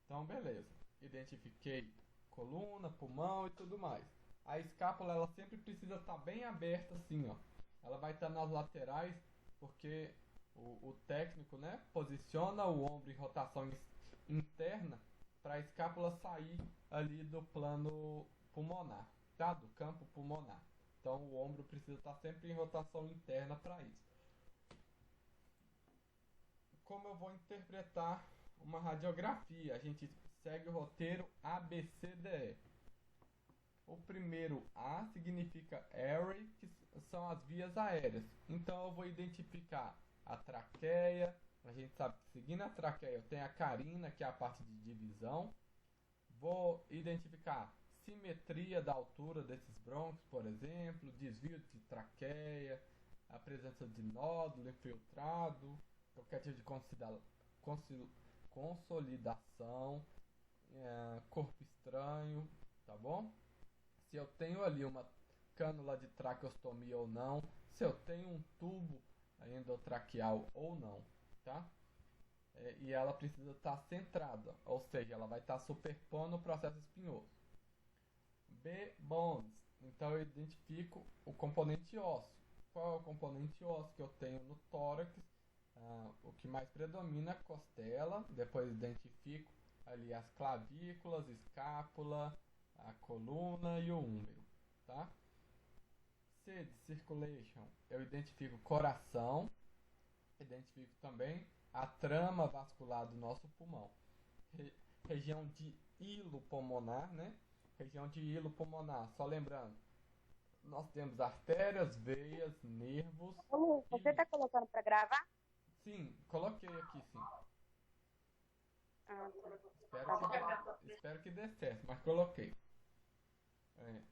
Então, beleza. Identifiquei coluna, pulmão e tudo mais. A escápula, ela sempre precisa estar bem aberta assim, ó. Ela vai estar nas laterais, porque o técnico, né, posiciona o ombro em rotação interna para a escápula sair ali do plano pulmonar, tá? Do campo pulmonar. Então, o ombro precisa estar sempre em rotação interna para isso. Como eu vou interpretar uma radiografia? A gente segue o roteiro ABCDE. O primeiro A significa airway, que são as vias aéreas. Então eu vou identificar a traqueia. A gente sabe que seguindo a traqueia eu tenho a carina, que é a parte de divisão. Vou identificar simetria da altura desses brônquios, por exemplo, desvio de traqueia, a presença de nódulo infiltrado, qualquer tipo de consolidação, corpo estranho, tá bom? Se eu tenho ali uma cânula de traqueostomia ou não, se eu tenho um tubo endotraqueal ou não, tá? E ela precisa estar centrada, ou seja, ela vai estar superpondo o processo espinhoso. B. Bones. Então eu identifico o componente ósseo. Qual é o componente ósseo que eu tenho no tórax? O que mais predomina é a costela. Depois identifico ali as clavículas, escápula, a coluna e o úmero, tá? C de circulation, eu identifico coração, identifico também a trama vascular do nosso pulmão. Região de hilo pulmonar, né? Região de hilo pulmonar, só lembrando, nós temos artérias, veias, nervos Ô, Lu, e você tá colocando pra gravar? sim, coloquei aqui sim. Ah, tá. Espero que dê certo, mas coloquei. É,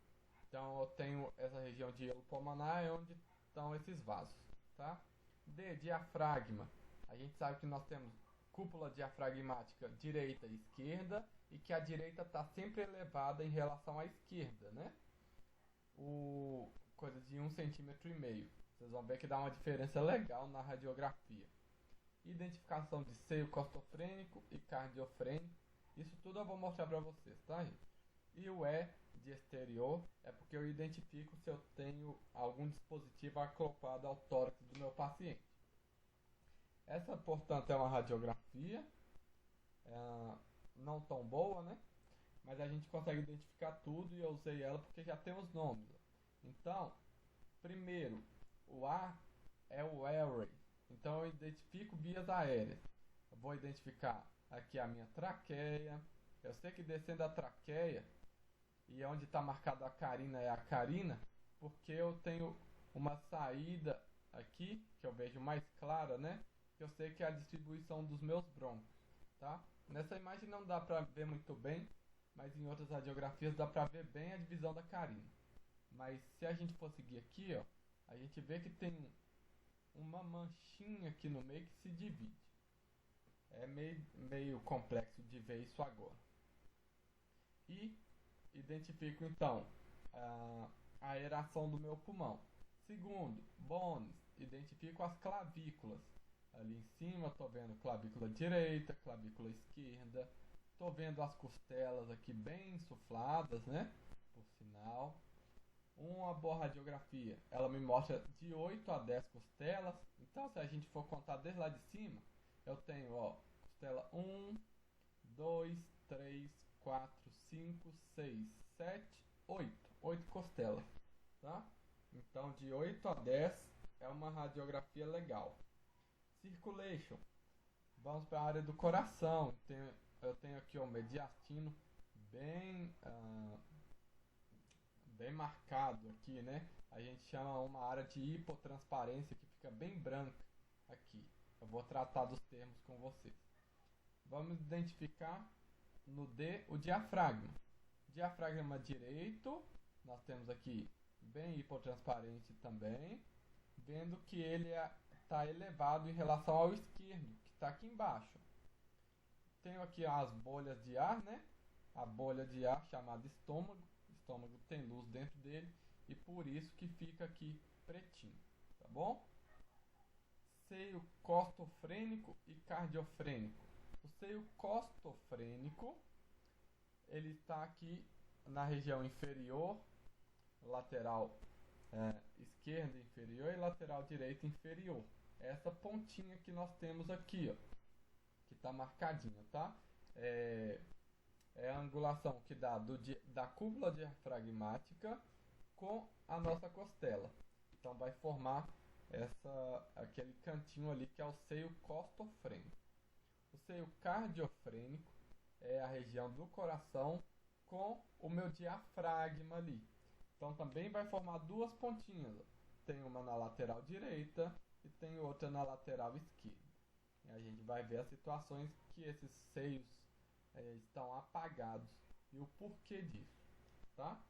então eu tenho essa região de hilo pulmonar é onde estão esses vasos, tá? D, diafragma. A gente sabe que nós temos cúpula diafragmática direita e esquerda e que a direita está sempre elevada em relação à esquerda, né? O coisa de 1,5 cm. Vocês vão ver que dá uma diferença legal na radiografia. Identificação de seio costofrênico e cardiofrênico. Isso tudo eu vou mostrar para vocês, tá, gente? E o E de exterior é porque eu identifico se eu tenho algum dispositivo acoplado ao tórax do meu paciente. Essa, portanto, é uma radiografia, não tão boa, né? Mas a gente consegue identificar tudo e eu usei ela porque já tem os nomes. Então, primeiro, o A é o airway. Então eu identifico vias aéreas. Eu vou identificar aqui a minha traqueia. Eu sei que descendo a traqueia e onde está marcado a carina é a carina, porque eu tenho uma saída aqui que eu vejo mais clara, né? Que eu sei que é a distribuição dos meus brônquios, tá? Nessa imagem não dá para ver muito bem, mas em outras radiografias dá para ver bem a divisão da carina. Mas se a gente for seguir aqui, ó, a gente vê que tem uma manchinha aqui no meio que se divide. É meio complexo de ver isso agora. E identifico então a aeração do meu pulmão. Segundo, bones, identifico as clavículas. Ali em cima estou vendo clavícula direita, clavícula esquerda. Estou vendo as costelas aqui bem insufladas, né? Por sinal. Uma boa radiografia, ela me mostra de 8 a 10 costelas. Então, se a gente for contar desde lá de cima, eu tenho, ó, costela 1, 2, 3, 4, 5, 6, 7, 8. 8 costelas, tá? Então, de 8 a 10 é uma radiografia legal. Circulation. Vamos para a área do coração. Eu tenho aqui o mediastino bem bem marcado aqui, né? A gente chama uma área de hipotransparência que fica bem branca aqui. Eu vou tratar dos termos com vocês. Vamos identificar no D o diafragma. Diafragma direito, nós temos aqui bem hipotransparente também, vendo que ele está elevado em relação ao esquerdo, que está aqui embaixo. Tenho aqui as bolhas de ar, né? A bolha de ar chamada estômago. O estômago tem luz dentro dele e por isso que fica aqui pretinho, tá bom? Seio costofrênico e cardiofrênico. O seio costofrênico, ele está aqui na região inferior, lateral esquerda inferior e lateral direita inferior. Essa pontinha que nós temos aqui, ó, que está marcadinha, tá? É a angulação que dá da cúpula diafragmática com a nossa costela. Então vai formar aquele cantinho ali que é o seio costofrênico. O seio cardiofrênico é a região do coração com o meu diafragma ali. Então também vai formar duas pontinhas. Tem uma na lateral direita e tem outra na lateral esquerda. E a gente vai ver as situações que esses seios estão apagados e o porquê disso, tá?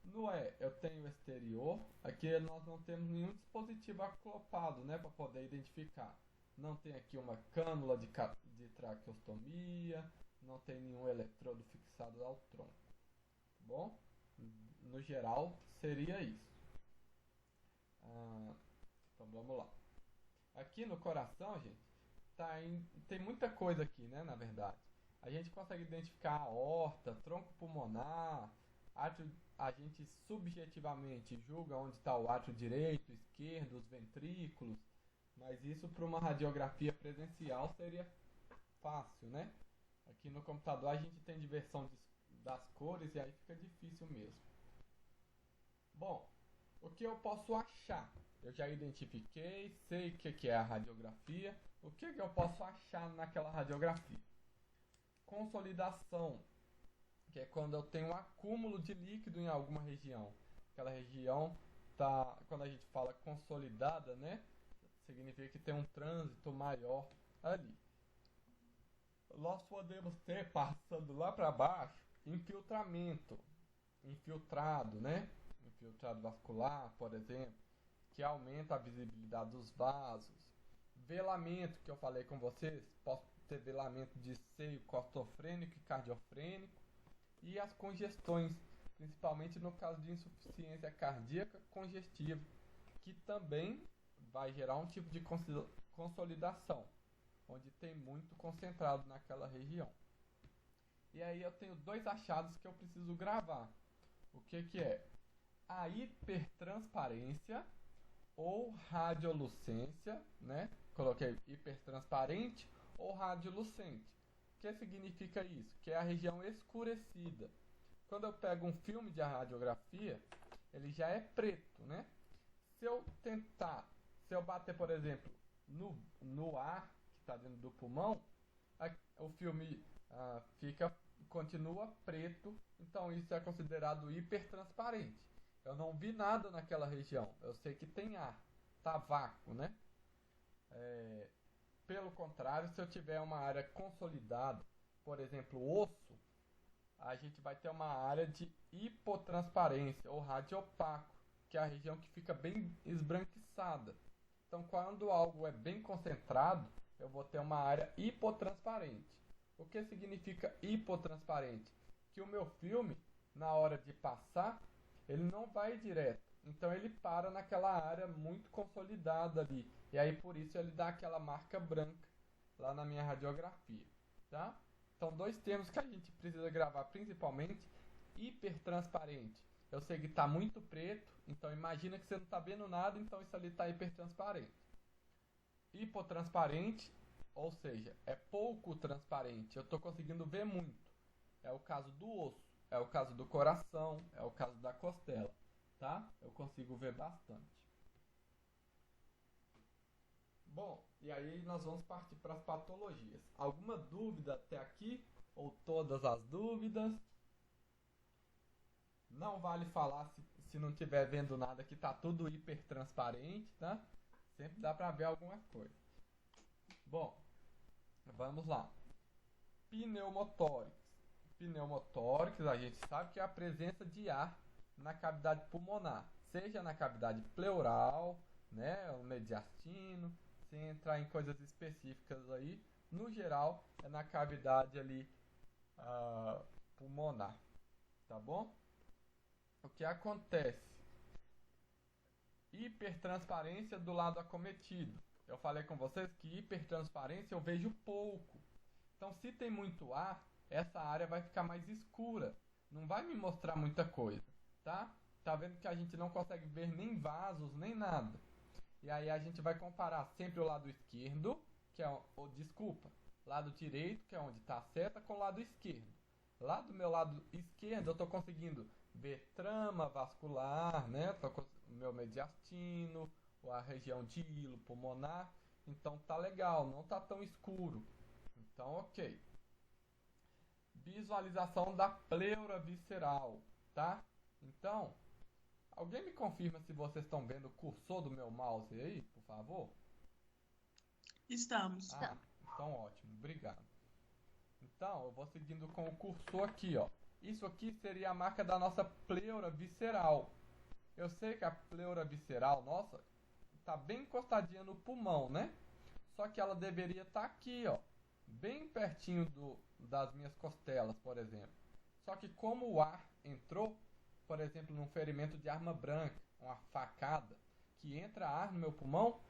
No eu tenho o exterior. Aqui nós não temos nenhum dispositivo acoplado, né, para poder identificar. Não tem aqui uma cânula de traqueostomia, não tem nenhum eletrodo fixado ao tronco, tá bom? No geral seria isso. Então vamos lá. Aqui no coração, gente, tem muita coisa aqui, né, na verdade. A gente consegue identificar a aorta, tronco pulmonar, a gente subjetivamente julga onde está o átrio direito, esquerdo, os ventrículos, mas isso para uma radiografia presencial seria fácil, né? Aqui no computador a gente tem diversão das cores e aí fica difícil mesmo. Bom, o que eu posso achar? Eu já identifiquei, sei o que é a radiografia. O que eu posso achar naquela radiografia? Consolidação, que é quando eu tenho um acúmulo de líquido em alguma região. Aquela região tá, quando a gente fala consolidada, né? Significa que tem um trânsito maior ali. Nós podemos ter, passando lá para baixo, infiltramento, infiltrado, né? Infiltrado vascular, por exemplo, que aumenta a visibilidade dos vasos. Velamento, que eu falei com vocês, posso ter velamento de seio costofrênico e cardiofrênico. E as congestões, principalmente no caso de insuficiência cardíaca congestiva, que também vai gerar um tipo de consolidação, onde tem muito concentrado naquela região. E aí eu tenho dois achados que eu preciso gravar. O que é? A hipertransparência ou radiolucência, né? Coloquei hipertransparente ou radiolucente. O que significa isso? Que é a região escurecida. Quando eu pego um filme de radiografia, ele já é preto, né? Se eu bater, por exemplo, no ar que está dentro do pulmão, o filme continua preto, então isso é considerado hipertransparente. Eu não vi nada naquela região, eu sei que tem ar, tá vácuo, né? Pelo contrário, se eu tiver uma área consolidada, por exemplo, osso, a gente vai ter uma área de hipotransparência ou radiopaco, que é a região que fica bem esbranquiçada. Então, quando algo é bem concentrado, eu vou ter uma área hipotransparente. O que significa hipotransparente? Que o meu filme, na hora de passar, ele não vai direto. Então ele para naquela área muito consolidada ali. E aí por isso ele dá aquela marca branca lá na minha radiografia, tá? Então dois termos que a gente precisa gravar principalmente: hipertransparente. Eu sei que está muito preto, então imagina que você não está vendo nada, então isso ali está hipertransparente. Hipotransparente, ou seja, é pouco transparente, eu estou conseguindo ver muito. É o caso do osso, é o caso do coração, é o caso da costela, tá? Eu consigo ver bastante. Bom, e aí nós vamos partir para as patologias. Alguma dúvida até aqui? Ou todas as dúvidas? Não vale falar se não estiver vendo nada, que está tudo hiper transparente, tá? Sempre dá para ver alguma coisa. Bom, vamos lá. Pneumotórax. Pneumotórax, a gente sabe que é a presença de ar na cavidade pulmonar, seja na cavidade pleural, né, o mediastino, sem entrar em coisas específicas aí, no geral é na cavidade ali pulmonar, tá bom? O que acontece? Hipertransparência do lado acometido. Eu falei com vocês que hipertransparência eu vejo pouco. Então, se tem muito ar, essa área vai ficar mais escura. Não vai me mostrar muita coisa, tá? Tá vendo que a gente não consegue ver nem vasos, nem nada. E aí a gente vai comparar sempre o lado esquerdo, que é desculpa, lado direito, que é onde está a seta, com o lado esquerdo. Lá do meu lado esquerdo eu estou conseguindo ver trama vascular, né? O meu mediastino, a região de hilo pulmonar. Então tá legal, não tá tão escuro. Então, ok. Visualização da pleura visceral, tá? Então, alguém me confirma se vocês estão vendo o cursor do meu mouse aí, por favor? Estamos. Ah, então ótimo, obrigado. Então, eu vou seguindo com o cursor aqui, ó. Isso aqui seria a marca da nossa pleura visceral. Eu sei que a pleura visceral, nossa, tá bem encostadinha no pulmão, né? Só que ela deveria estar aqui, ó, bem pertinho das minhas costelas, por exemplo. Só que como o ar entrou, por exemplo, num ferimento de arma branca, uma facada, que entra ar no meu pulmão,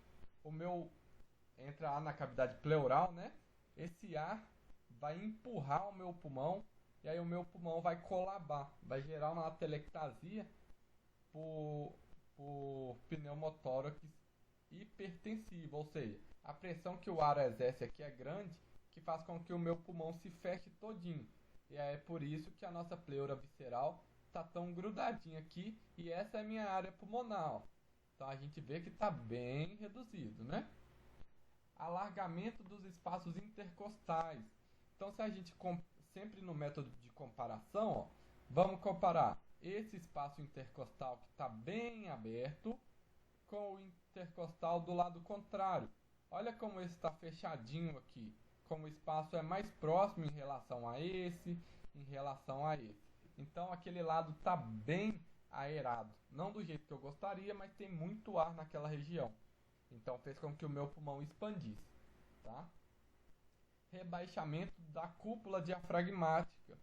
entra ar na cavidade pleural, né? Esse ar vai empurrar o meu pulmão e aí o meu pulmão vai colabar, vai gerar uma atelectasia por pneumotórax hipertensivo, ou seja, a pressão que o ar exerce aqui é grande, que faz com que o meu pulmão se feche todinho. E é por isso que a nossa pleura visceral está tão grudadinha aqui, e essa é a minha área pulmonar. Então a gente vê que está bem reduzido, né? Alargamento dos espaços intercostais. Então se a gente sempre no método de comparação, ó, vamos comparar esse espaço intercostal que está bem aberto com o intercostal do lado contrário. Olha como esse está fechadinho aqui, como o espaço é mais próximo em relação a esse, em relação a esse. Então aquele lado está bem aerado, não do jeito que eu gostaria, mas tem muito ar naquela região. Então fez com que o meu pulmão expandisse, tá? Rebaixamento da cúpula diafragmática.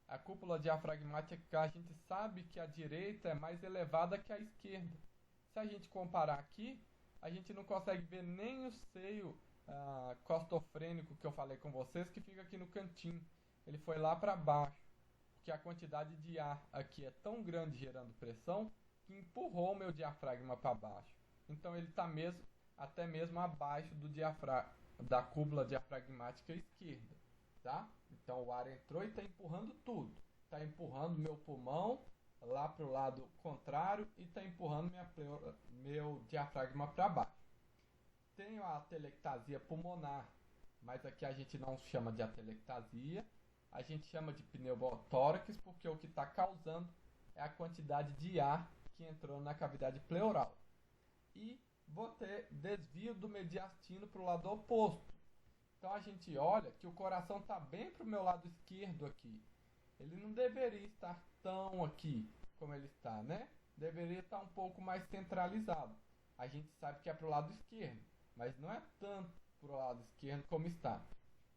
A cúpula diafragmática, a gente sabe que a direita é mais elevada que a esquerda. Se a gente comparar aqui, a gente não consegue ver nem o seio costofrênico que eu falei com vocês, que fica aqui no cantinho. Ele foi lá para baixo, porque a quantidade de ar aqui é tão grande gerando pressão que empurrou o meu diafragma para baixo. Então ele está até mesmo abaixo da cúpula diafragmática esquerda, tá? Então o ar entrou e está empurrando tudo. Está empurrando meu pulmão lá para o lado contrário e está empurrando meu diafragma para baixo. Tenho a atelectasia pulmonar, mas aqui a gente não chama de atelectasia, a gente chama de pneumotórax porque o que está causando é a quantidade de ar que entrou na cavidade pleural. E vou ter desvio do mediastino para o lado oposto. Então a gente olha que o coração está bem para o meu lado esquerdo aqui. Ele não deveria estar tão aqui como ele está, né? Deveria estar um pouco mais centralizado. A gente sabe que é para o lado esquerdo, mas não é tanto para o lado esquerdo como está.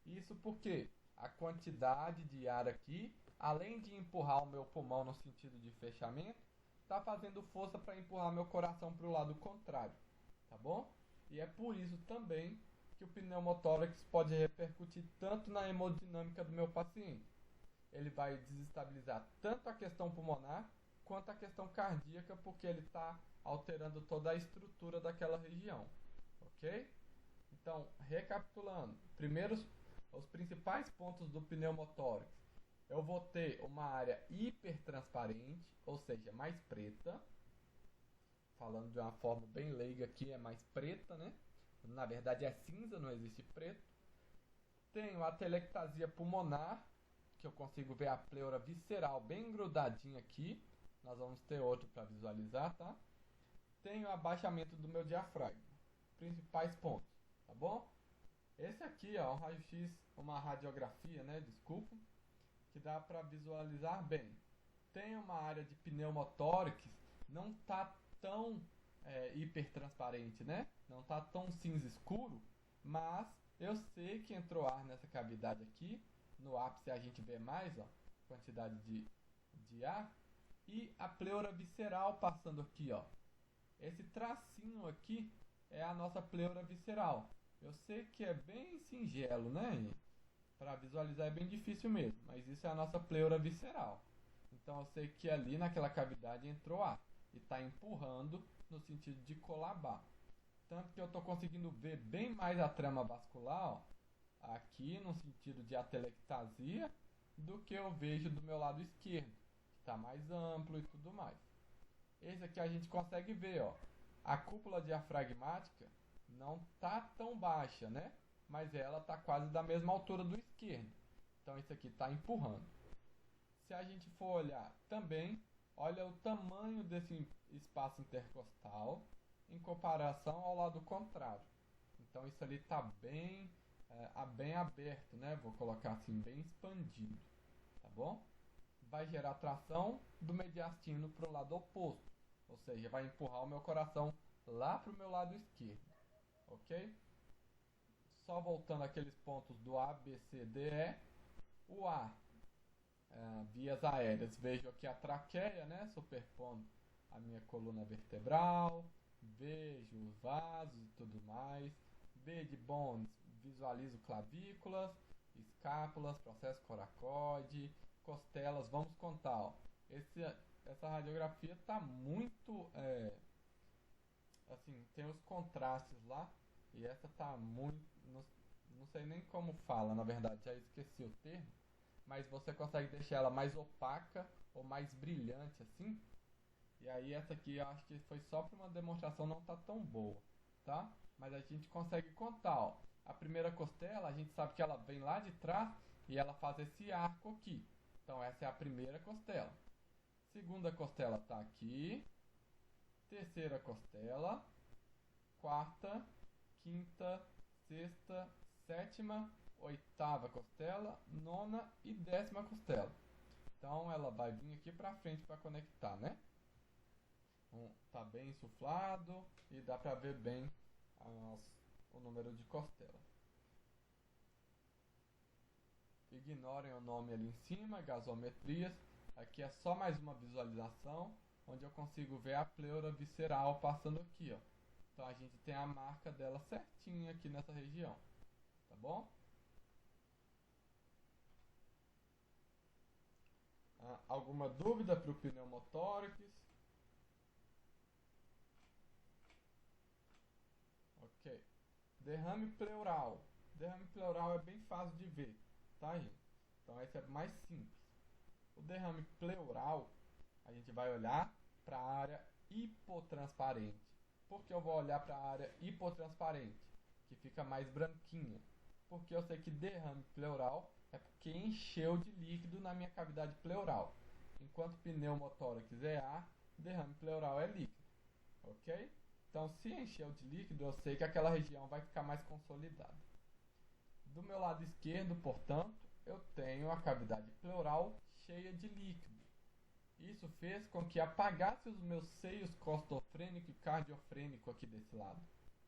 Isso porque a quantidade de ar aqui, além de empurrar o meu pulmão no sentido de fechamento, está fazendo força para empurrar meu coração para o lado contrário, tá bom? E é por isso também que o pneumotórax pode repercutir tanto na hemodinâmica do meu paciente. Ele vai desestabilizar tanto a questão pulmonar quanto a questão cardíaca, porque ele está alterando toda a estrutura daquela região, ok? Então, recapitulando, primeiro os principais pontos do pneumotórax. Eu vou ter uma área hipertransparente, ou seja, mais preta. Falando de uma forma bem leiga aqui, é mais preta, né? Na verdade é cinza, não existe preto. Tenho a atelectasia pulmonar, que eu consigo ver a pleura visceral bem grudadinha aqui. Nós vamos ter outro para visualizar, tá? Tenho abaixamento do meu diafragma. Principais pontos, tá bom? Esse aqui é um raio-x, uma radiografia, né? Desculpa, que dá para visualizar bem. Tem uma área de pneumotórax, não tá tão hipertransparente, né? Não tá tão cinza escuro, mas eu sei que entrou ar nessa cavidade aqui. No ápice a gente vê mais, ó, quantidade de ar. E a pleura visceral passando aqui, ó. Esse tracinho aqui é a nossa pleura visceral. Eu sei que é bem singelo, né? Para visualizar é bem difícil mesmo, mas isso é a nossa pleura visceral. Então eu sei que ali naquela cavidade entrou ar e está empurrando no sentido de colabar. Tanto que eu estou conseguindo ver bem mais a trama vascular, ó, aqui no sentido de atelectasia, do que eu vejo do meu lado esquerdo, que está mais amplo e tudo mais. Esse aqui a gente consegue ver, ó, a cúpula diafragmática não está tão baixa, né? Mas ela está quase da mesma altura do esquerdo. Então isso aqui está empurrando. Se a gente for olhar também, olha o tamanho desse espaço intercostal em comparação ao lado contrário. Então isso ali está bem aberto, né? Vou colocar assim, bem expandido, tá bom? Vai gerar tração do mediastino para o lado oposto, ou seja, vai empurrar o meu coração lá para o meu lado esquerdo, ok? Só voltando àqueles pontos do A, B, C, D, E, o A, vias aéreas, vejo aqui a traqueia, né, superpondo a minha coluna vertebral, vejo os vasos e tudo mais. B de Bones, visualizo clavículas, escápulas, processo coracoide, costelas, vamos contar, ó. Essa radiografia está muito, assim, tem os contrastes lá, e essa tá muito, não sei nem como fala, na verdade, já esqueci o termo, mas você consegue deixar ela mais opaca ou mais brilhante assim. E aí essa aqui eu acho que foi só para uma demonstração, não tá tão boa, tá? Mas a gente consegue contar, ó. A primeira costela, a gente sabe que ela vem lá de trás e ela faz esse arco aqui. Então essa é a primeira costela. Segunda costela tá aqui. Terceira costela. Quarta, quinta, sexta, sétima, oitava costela, nona e décima costela. Então ela vai vir aqui para frente para conectar, né? Tá bem insuflado e dá para ver bem o número de costelas. Ignorem o nome ali em cima, gasometrias. Aqui é só mais uma visualização onde eu consigo ver a pleura visceral passando aqui, ó. Então a gente tem a marca dela certinha aqui nessa região, tá bom? Alguma dúvida para o pneumotórax? Ok. Derrame pleural. Derrame pleural é bem fácil de ver, tá, gente? Então esse é mais simples. O derrame pleural, a gente vai olhar para a área hipotransparente. Por que eu vou olhar para a área hipotransparente, que fica mais branquinha? Porque eu sei que derrame pleural é porque encheu de líquido na minha cavidade pleural. Enquanto pneumotórax é ar, derrame pleural é líquido, ok? Então, se encheu de líquido, eu sei que aquela região vai ficar mais consolidada. Do meu lado esquerdo, portanto, eu tenho a cavidade pleural cheia de líquido. Isso fez com que apagasse os meus seios costofrênico e cardiofrênico aqui desse lado.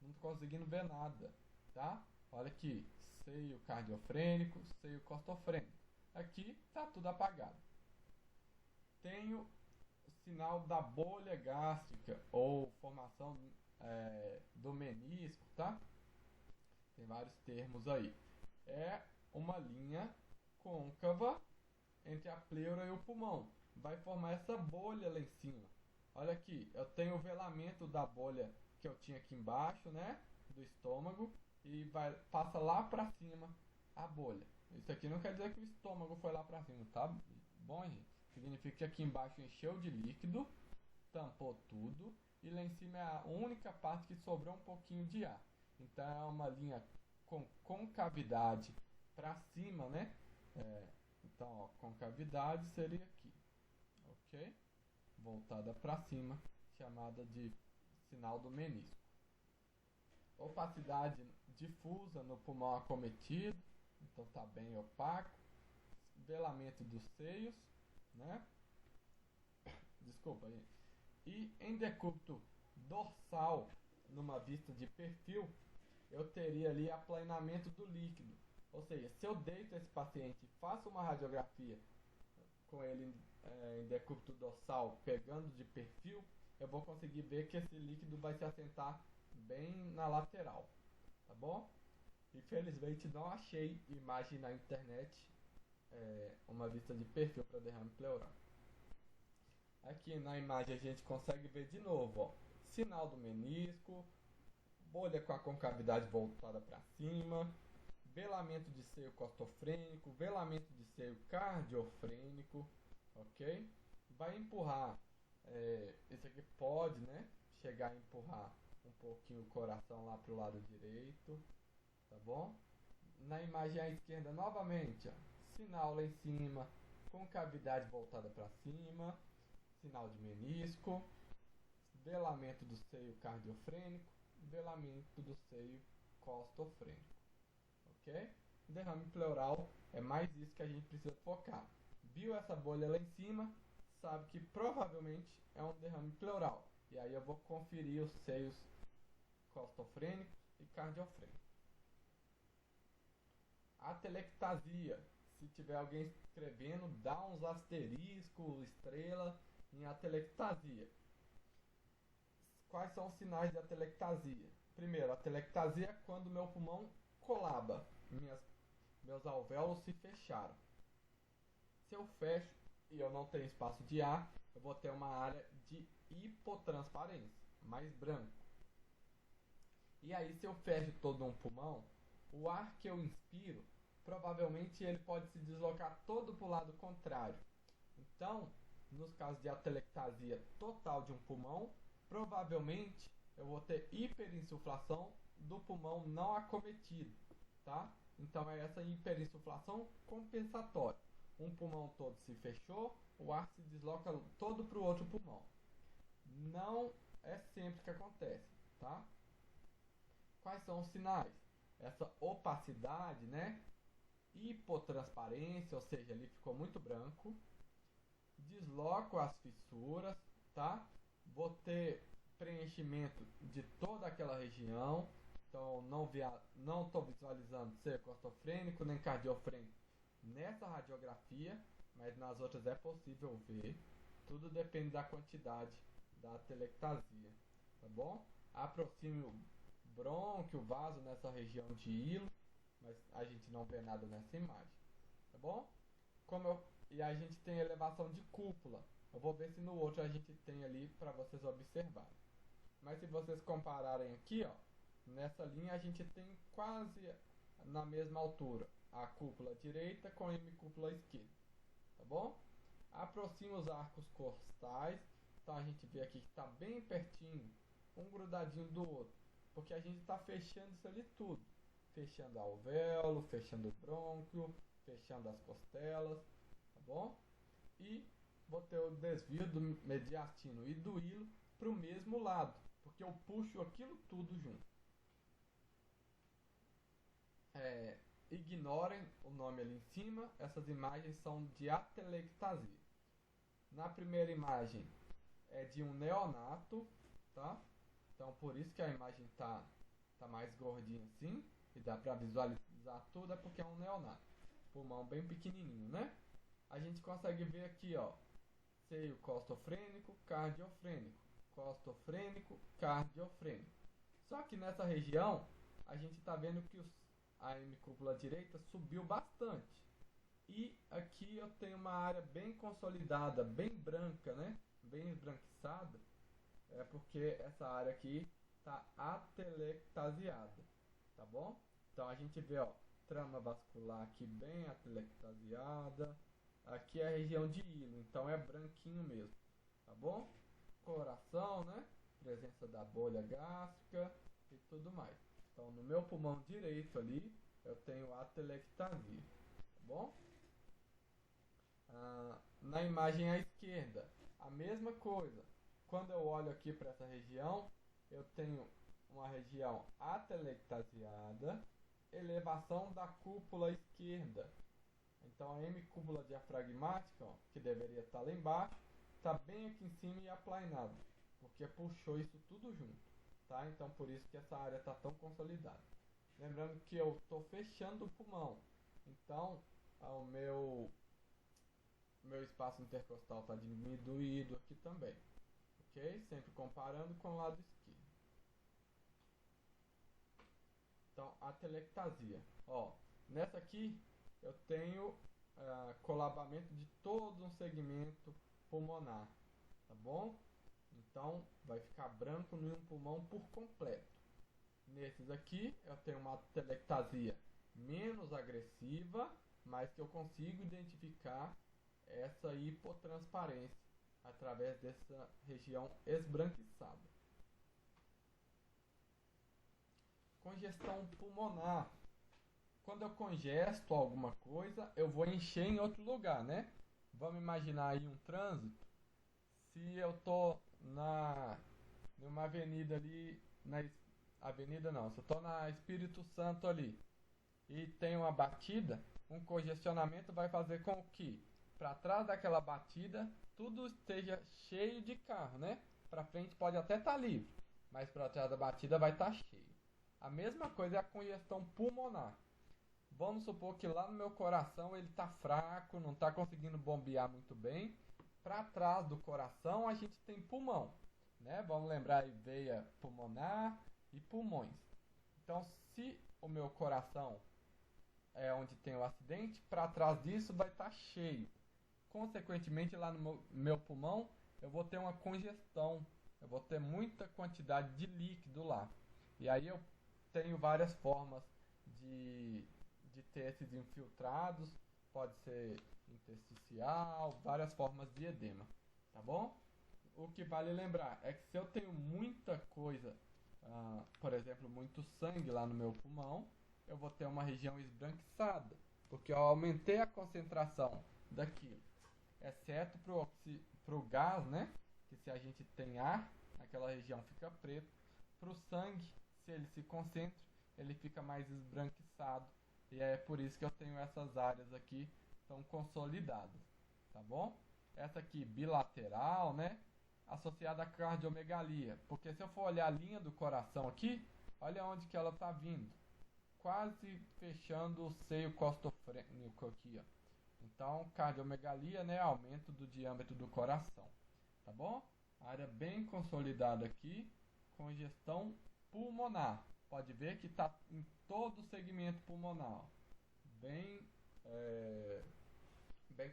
Não estou conseguindo ver nada, tá? Olha aqui, seio cardiofrênico, seio costofrênico. Aqui está tudo apagado. Tenho o sinal da bolha gástrica ou formação do menisco, tá? Tem vários termos aí. É uma linha côncava entre a pleura e o pulmão. Vai formar essa bolha lá em cima. Olha aqui, eu tenho o velamento da bolha que eu tinha aqui embaixo, né? Do estômago. E passa lá pra cima a bolha. Isso aqui não quer dizer que o estômago foi lá pra cima, tá? Bom, gente. Significa que aqui embaixo encheu de líquido, tampou tudo. E lá em cima é a única parte que sobrou um pouquinho de ar. Então é uma linha com concavidade pra cima, né? Então, ó, concavidade seria aqui, ok? Voltada para cima, chamada de sinal do menisco. Opacidade difusa no pulmão acometido, então tá bem opaco. Velamento dos seios, né? Desculpa, gente. E em decúbito dorsal, numa vista de perfil, eu teria ali aplanamento do líquido. Ou seja, se eu deito esse paciente e faço uma radiografia com ele em decúbito dorsal pegando de perfil, eu vou conseguir ver que esse líquido vai se assentar bem na lateral, tá bom? Infelizmente não achei imagem na internet, uma vista de perfil para derrame pleural. Aqui na imagem a gente consegue ver de novo, ó, sinal do menisco, bolha com a concavidade voltada para cima, velamento de seio costofrênico, velamento de seio cardiofrênico, ok? Vai empurrar, esse aqui pode, né, chegar a empurrar um pouquinho o coração lá para o lado direito, tá bom? Na imagem à esquerda novamente, ó, sinal lá em cima, concavidade voltada para cima, sinal de menisco, velamento do seio cardiofrênico, velamento do seio costofrênico, ok? Derrame pleural é mais isso que a gente precisa focar. Viu essa bolha lá em cima, sabe que provavelmente é um derrame pleural. E aí eu vou conferir os seios costofrênicos e cardiofrênicos. Atelectasia. Se tiver alguém escrevendo, dá uns asteriscos, estrela em atelectasia. Quais são os sinais de atelectasia? Primeiro, atelectasia é quando meu pulmão colaba, meus alvéolos se fecharam. Se eu fecho e eu não tenho espaço de ar, eu vou ter uma área de hipotransparência, mais branco. E aí, se eu fecho todo um pulmão, o ar que eu inspiro, provavelmente ele pode se deslocar todo para o lado contrário. Então, nos casos de atelectasia total de um pulmão, provavelmente eu vou ter hiperinsuflação do pulmão não acometido, tá? Então é essa hiperinsuflação compensatória. Um pulmão todo se fechou, o ar se desloca todo para o outro pulmão. Não é sempre que acontece, tá? Quais são os sinais? Essa opacidade, né? Hipotransparência, ou seja, ele ficou muito branco. Desloco as fissuras, tá? Vou ter preenchimento de toda aquela região. Então não estou visualizando seio costofrênico nem cardiofrênico nessa radiografia, mas nas outras é possível ver. Tudo depende da quantidade da atelectasia, tá bom? Aproxime o brônquio, o vaso nessa região de hilo, mas a gente não vê nada nessa imagem, tá bom? E a gente tem elevação de cúpula. Eu vou ver se no outro a gente tem ali para vocês observarem. Mas se vocês compararem aqui, ó, nessa linha a gente tem quase na mesma altura a cúpula direita com a hemicúpula esquerda, tá bom? Aproxima os arcos costais, então a gente vê aqui que está bem pertinho, um grudadinho do outro, porque a gente está fechando isso ali tudo, fechando alvéolo, fechando o brônquio, fechando as costelas, tá bom? E vou ter o desvio do mediastino e do hilo para o mesmo lado, porque eu puxo aquilo tudo junto. Ignorem o nome ali em cima, essas imagens são de atelectasia. Na primeira imagem é de um neonato, tá? Então por isso que a imagem tá mais gordinha assim, e dá para visualizar tudo, é porque é um neonato. Pulmão bem pequenininho, né? A gente consegue ver aqui, ó, seio costofrênico, cardiofrênico, costofrênico, cardiofrênico. Só que nessa região a gente está vendo que a hemicúpula direita subiu bastante. E aqui eu tenho uma área bem consolidada, bem branca, né? Bem esbranquiçada. É porque essa área aqui está atelectasiada, tá bom? Então a gente vê, ó, trama vascular aqui bem atelectasiada. Aqui é a região de hilo, então é branquinho mesmo, tá bom? Coração, né? Presença da bolha gástrica e tudo mais. Então no meu pulmão direito ali eu tenho atelectasia, tá bom? Na imagem à esquerda, a mesma coisa. Quando eu olho aqui para essa região, eu tenho uma região atelectasiada, elevação da cúpula esquerda. Então a hemicúpula diafragmática, ó, que deveria estar lá embaixo, está bem aqui em cima e aplainado, porque puxou isso tudo junto, tá? Então por isso que essa área está tão consolidada. Lembrando que eu estou fechando o pulmão, então o meu espaço intercostal está diminuído aqui também, ok? Sempre comparando com o lado esquerdo. Então, atelectasia. Ó, nessa aqui eu tenho colabamento de todo um segmento pulmonar, tá bom? Então, vai ficar branco em um pulmão por completo. Nesses aqui eu tenho uma atelectasia menos agressiva, mas que eu consigo identificar essa hipotransparência através dessa região esbranquiçada. Congestão pulmonar. Quando eu congesto alguma coisa, eu vou encher em outro lugar, né? Vamos imaginar aí um trânsito. Se eu tô numa avenida ali, avenida não, se eu tô na Espírito Santo ali e tem uma batida, um congestionamento vai fazer com que para trás daquela batida tudo esteja cheio de carro, né? Para frente pode até estar livre, mas para trás da batida vai estar cheio. A mesma coisa é a congestão pulmonar. Vamos supor que lá no meu coração ele está fraco, não está conseguindo bombear muito bem. Para trás do coração a gente tem pulmão, né? Vamos lembrar aí veia pulmonar e pulmões. Então, se o meu coração é onde tem o acidente, para trás disso vai estar cheio. Consequentemente, lá no meu pulmão eu vou ter uma congestão, eu vou ter muita quantidade de líquido lá. E aí eu tenho várias formas de ter esses infiltrados, pode ser intersticial, várias formas de edema, tá bom? O que vale lembrar é que se eu tenho muita coisa, por exemplo, muito sangue lá no meu pulmão, eu vou ter uma região esbranquiçada, porque eu aumentei a concentração daquilo, exceto para o gás, né? Que se a gente tem ar, aquela região fica preta. Para o sangue, se ele se concentra, ele fica mais esbranquiçado. E é por isso que eu tenho essas áreas aqui tão consolidadas, tá bom? Essa aqui bilateral, né? Associada à cardiomegalia. Porque se eu for olhar a linha do coração aqui, olha onde que ela está vindo. Quase fechando o seio costofrênico aqui, ó. Então, cardiomegalia, né? Aumento do diâmetro do coração, tá bom? Área bem consolidada aqui, congestão pulmonar. Pode ver que está em todo o segmento pulmonar, bem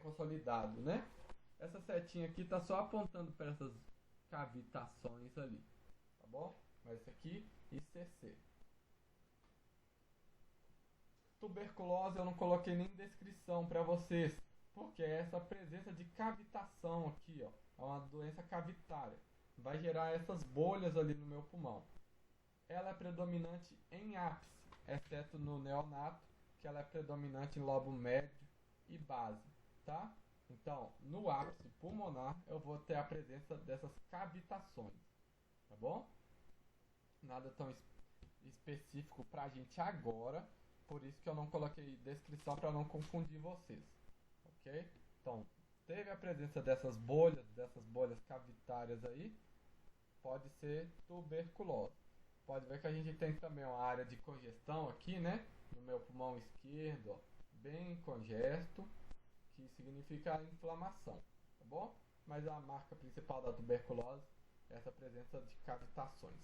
consolidado, né? Essa setinha aqui está só apontando para essas cavitações ali, tá bom? Mas isso aqui, ICC. Tuberculose eu não coloquei nem descrição para vocês, porque é essa presença de cavitação aqui, ó, é uma doença cavitária, vai gerar essas bolhas ali no meu pulmão. Ela é predominante em ápice, exceto no neonato, que ela é predominante em lobo médio e base, tá? Então, no ápice pulmonar, eu vou ter a presença dessas cavitações, tá bom? Nada tão específico pra gente agora, por isso que eu não coloquei descrição para não confundir vocês, ok? Então, teve a presença dessas bolhas cavitárias aí, pode ser tuberculose. Pode ver que a gente tem também uma área de congestão aqui, né? No meu pulmão esquerdo, ó, bem congesto, que significa inflamação, tá bom? Mas a marca principal da tuberculose é essa presença de cavitações.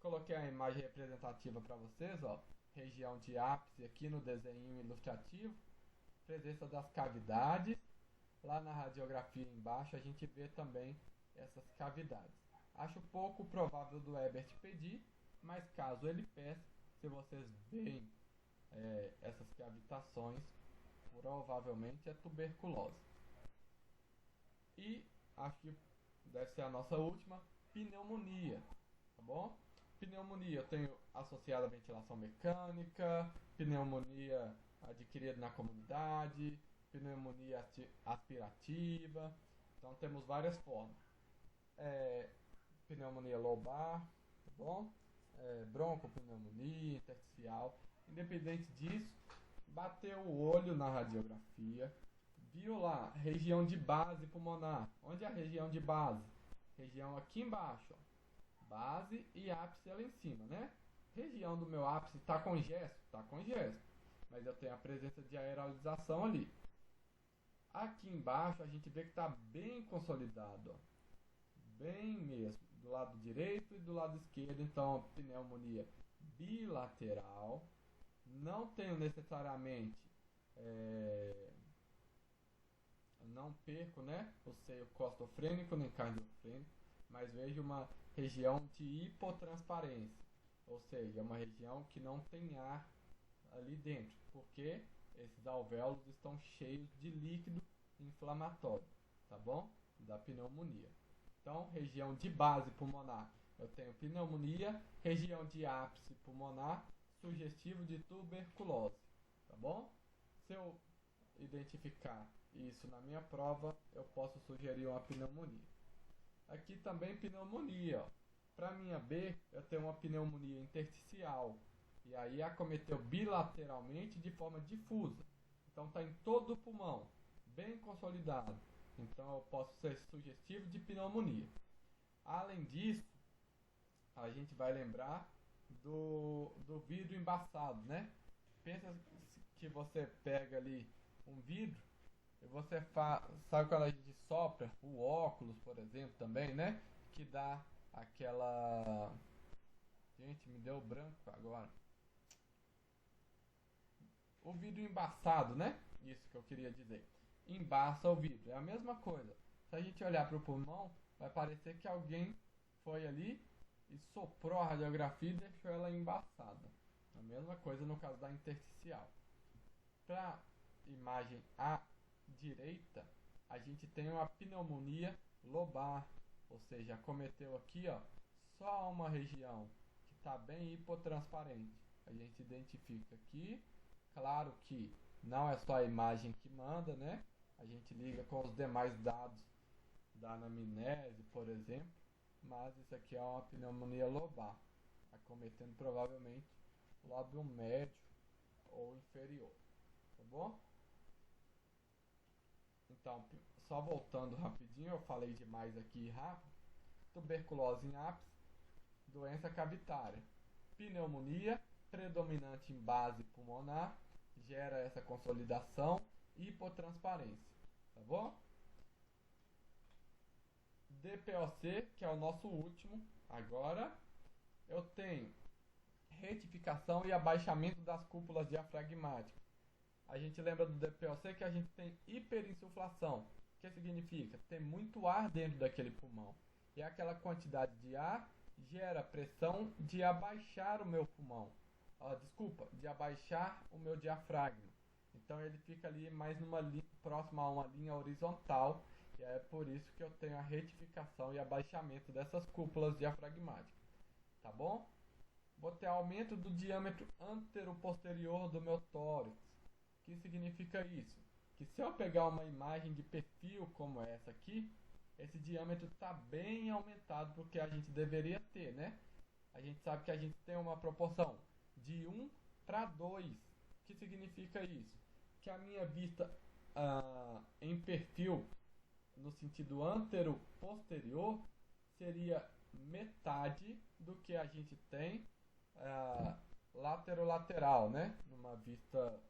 Coloquei a imagem representativa para vocês, ó. Região de ápice aqui no desenho ilustrativo, presença das cavidades. Lá na radiografia embaixo a gente vê também essas cavidades. Acho pouco provável do Ebert pedir, mas caso ele peça, se vocês veem essas cavitações, provavelmente é tuberculose. E acho que deve ser a nossa última, pneumonia, tá bom? Pneumonia eu tenho associada à ventilação mecânica, pneumonia adquirida na comunidade, pneumonia aspirativa, então temos várias formas. Pneumonia lobar, tá bom? Broncopneumonia, intersticial. Independente disso, bateu o olho na radiografia, viu lá, região de base pulmonar. Onde é a região de base? Região aqui embaixo, ó. Base e ápice lá em cima, né? Região do meu ápice está congesto? Está congesto. Mas eu tenho a presença de aerolização ali. Aqui embaixo a gente vê que está bem consolidado, ó. Bem mesmo, do lado direito e do lado esquerdo, então pneumonia bilateral. Não tenho necessariamente, não perco, né, o seio costofrênico nem cardiofrênico, mas vejo uma região de hipotransparência, ou seja, uma região que não tem ar ali dentro, porque esses alvéolos estão cheios de líquido inflamatório, tá bom? Da pneumonia. Então, região de base pulmonar, eu tenho pneumonia, região de ápice pulmonar, sugestivo de tuberculose, tá bom? Se eu identificar isso na minha prova, eu posso sugerir uma pneumonia. Aqui também pneumonia, ó. Para minha B, eu tenho uma pneumonia intersticial, e aí acometeu bilateralmente de forma difusa. Então está em todo o pulmão, bem consolidado. Então eu posso ser sugestivo de pneumonia. Além disso, a gente vai lembrar do vidro embaçado, né? Pensa que você pega ali um vidro e você sabe quando a gente sopra o óculos, por exemplo, também, né? Que dá aquela... Gente, me deu branco agora. O vidro embaçado, né? Isso que eu queria dizer. Embaça o vidro. É a mesma coisa. Se a gente olhar para o pulmão, vai parecer que alguém foi ali e soprou a radiografia e deixou ela embaçada. A mesma coisa no caso da intersticial. Para imagem à direita, a gente tem uma pneumonia lobar, ou seja, acometeu aqui, ó, só uma região que está bem hipotransparente. A gente identifica aqui, claro que não é só a imagem que manda, né? A gente liga com os demais dados da anamnese, por exemplo, mas isso aqui é uma pneumonia lobar, acometendo provavelmente o lóbulo médio ou inferior, tá bom? Então, só voltando rapidinho, eu falei demais aqui rápido. Tuberculose em ápice, doença cavitária. Pneumonia, predominante em base pulmonar, gera essa consolidação e hipotransparência, tá bom? DPOC, que é o nosso último, agora eu tenho retificação e abaixamento das cúpulas diafragmáticas. A gente lembra do DPOC que a gente tem hiperinsuflação. O que significa? Tem muito ar dentro daquele pulmão. E aquela quantidade de ar gera pressão de abaixar o meu pulmão. De abaixar o meu diafragma. Então ele fica ali mais próximo a uma linha horizontal. E é por isso que eu tenho a retificação e abaixamento dessas cúpulas diafragmáticas. Tá bom? Vou ter aumento do diâmetro anteroposterior do meu tórax. O que significa isso? Que se eu pegar uma imagem de perfil como essa aqui, esse diâmetro está bem aumentado porque a gente deveria ter, né? A gente sabe que a gente tem uma proporção de 1 para 2. O que significa isso? Que a minha vista em perfil, no sentido antero-posterior, seria metade do que a gente tem lateral-lateral, né? Numa vista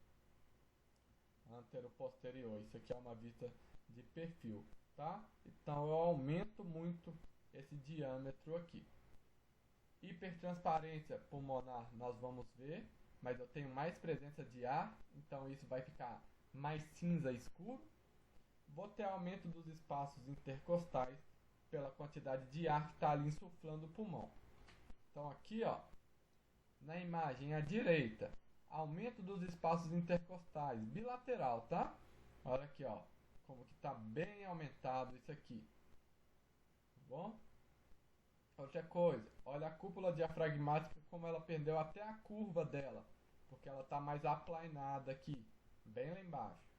antero-posterior. Isso aqui é uma vista de perfil, tá? Então eu aumento muito esse diâmetro aqui. Hipertransparência pulmonar nós vamos ver, mas eu tenho mais presença de ar, então isso vai ficar mais cinza escuro. Vou ter aumento dos espaços intercostais pela quantidade de ar que está ali insuflando o pulmão. Então aqui, ó, na imagem à direita, aumento dos espaços intercostais, bilateral, tá? Olha aqui, ó, como que está bem aumentado isso aqui. Tá bom? Outra coisa, olha a cúpula diafragmática como ela perdeu até a curva dela, porque ela está mais aplainada aqui, bem lá embaixo.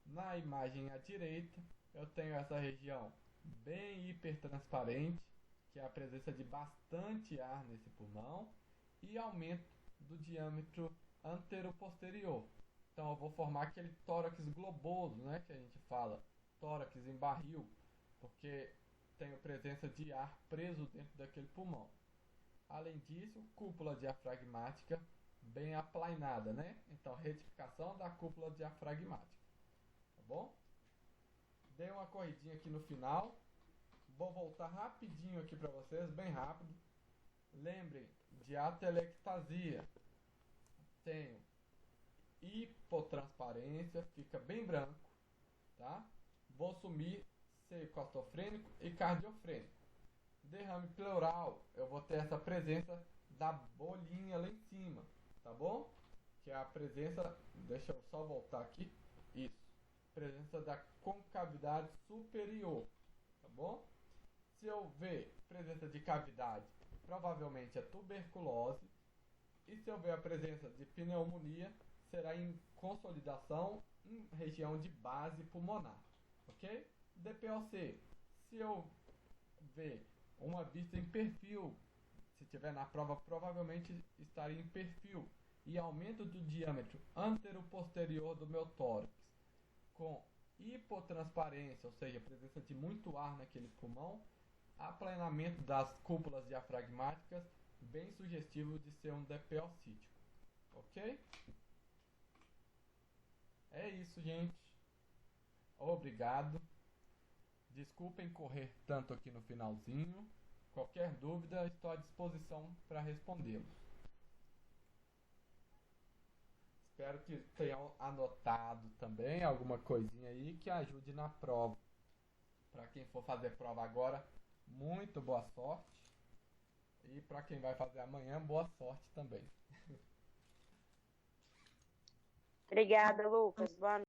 Na imagem à direita, eu tenho essa região bem hipertransparente, que é a presença de bastante ar nesse pulmão, e aumento do diâmetro anteroposterior. Então eu vou formar aquele tórax globoso, né, que a gente fala, tórax em barril, porque tenho presença de ar preso dentro daquele pulmão. Além disso, cúpula diafragmática bem aplainada, né? Então, retificação da cúpula diafragmática. Tá bom? Dei uma corridinha aqui no final. Vou voltar rapidinho aqui para vocês, bem rápido. Lembrem de atelectasia. Tenho hipotransparência, fica bem branco, tá? Vou sumir seio costofrênico e cardiofrênico. Derrame pleural, eu vou ter essa presença da bolinha lá em cima, tá bom? Que é a presença, deixa eu só voltar aqui, isso, presença da concavidade superior, tá bom? Se eu ver presença de cavidade, provavelmente é tuberculose, e se eu ver a presença de pneumonia, será em consolidação em região de base pulmonar, ok? DPOC, se eu ver uma vista em perfil, se tiver na prova, provavelmente estaria em perfil, e aumento do diâmetro antero-posterior do meu tórax, com hipotransparência, ou seja, presença de muito ar naquele pulmão, aplanamento das cúpulas diafragmáticas, bem sugestivo de ser um DPOcítico, ok? É isso, gente. Obrigado. Desculpem correr tanto aqui no finalzinho. Qualquer dúvida, estou à disposição para respondê-los. Espero que tenham anotado também alguma coisinha aí que ajude na prova. Para quem for fazer prova agora, muito boa sorte. E para quem vai fazer amanhã, boa sorte também. Obrigada, Lucas. Boa